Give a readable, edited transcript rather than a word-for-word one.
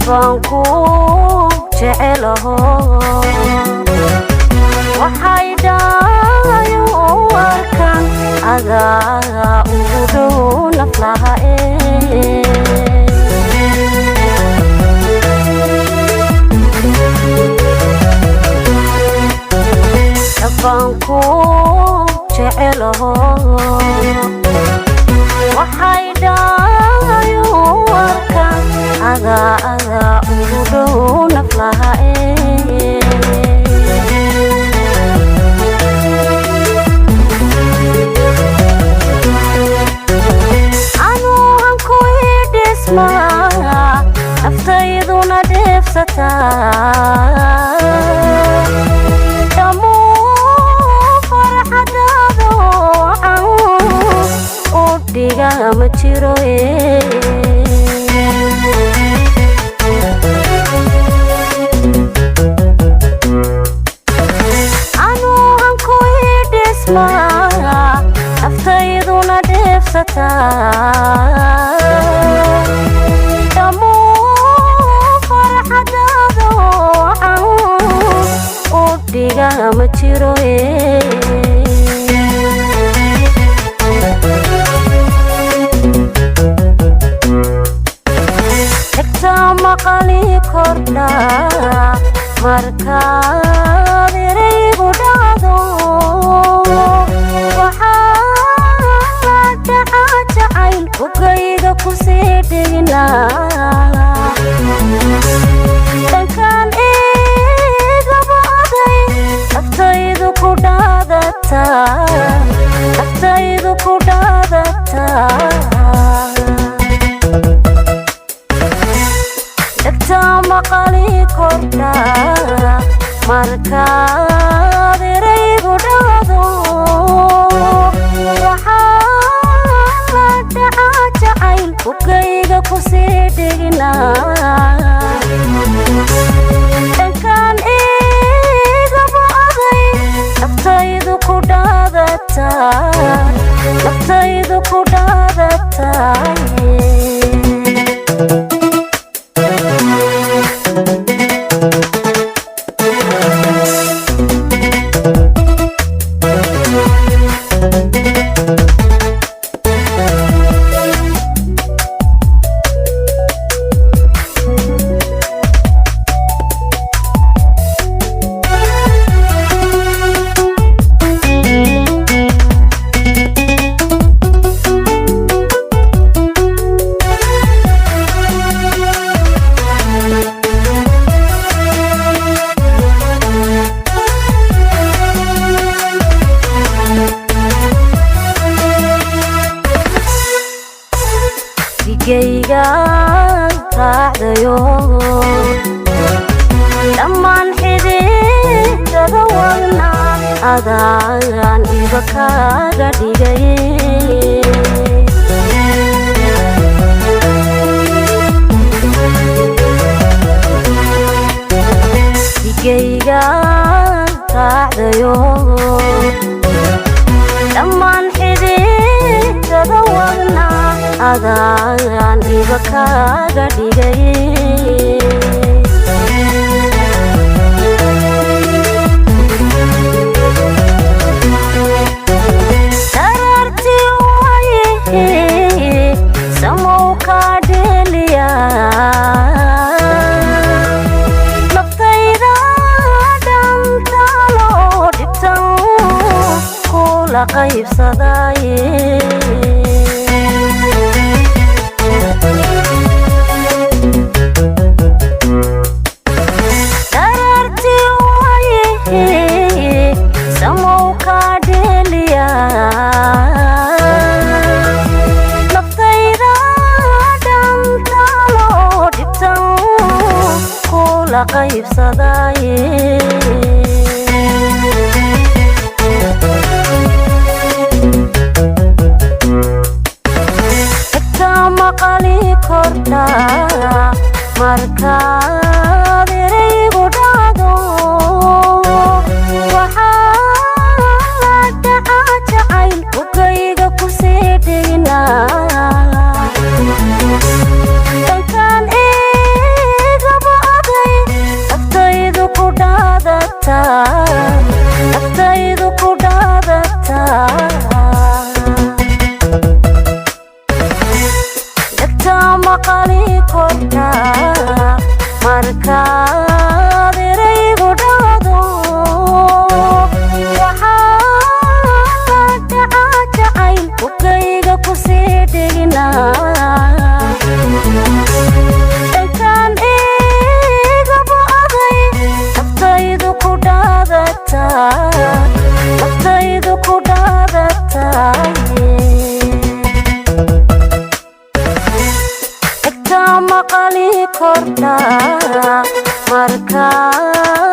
dhaqanku jecelaho waxay dhaayo arkan adaa ugu dhow naflaha dhaqanku jecelaho waxay dhaayo arkan adaa ugu dhow naflaha naftayduna dheefsataa dhamuu farxadaado wacan u dhiga ma jiro anuuhanku idhismaa naftayduna dheefsataa ma jiro xigta maqali kordha markaad eraygu dhacdo waxaa dhaca jacayl ogayga ku sii dhigna naftaydu ku dhaadataa dhegta maqali kordha markaad eraygu dhacdo waxaa dhaca jacayl ogayga ku sii dhigna naftaydu ku dhaadataa digaygaan raacdayo dhammaan xididada wadna adaan iba kaaga dhigay digaygaan raacdayo dhammaan xididada wadna adaan iba kaaga dhigay darartii waye samow kaa dheeliya naftayda dhantaalo dhibtan kula qaybsadaye qaybsadaye xigta maqali kordha markaad eraygu dhacdo waxaa dhaca jacayl ogayga ku sii dhigna dankaan maqali kortaa markaad eraygu dhahdo waxaa dhaca jacayl bukayga kusii dheginaa dhankaan igaba aday naftaydu ku dhaadataa naftaydu ku dhaadataye egtaa maqali kortaa markaa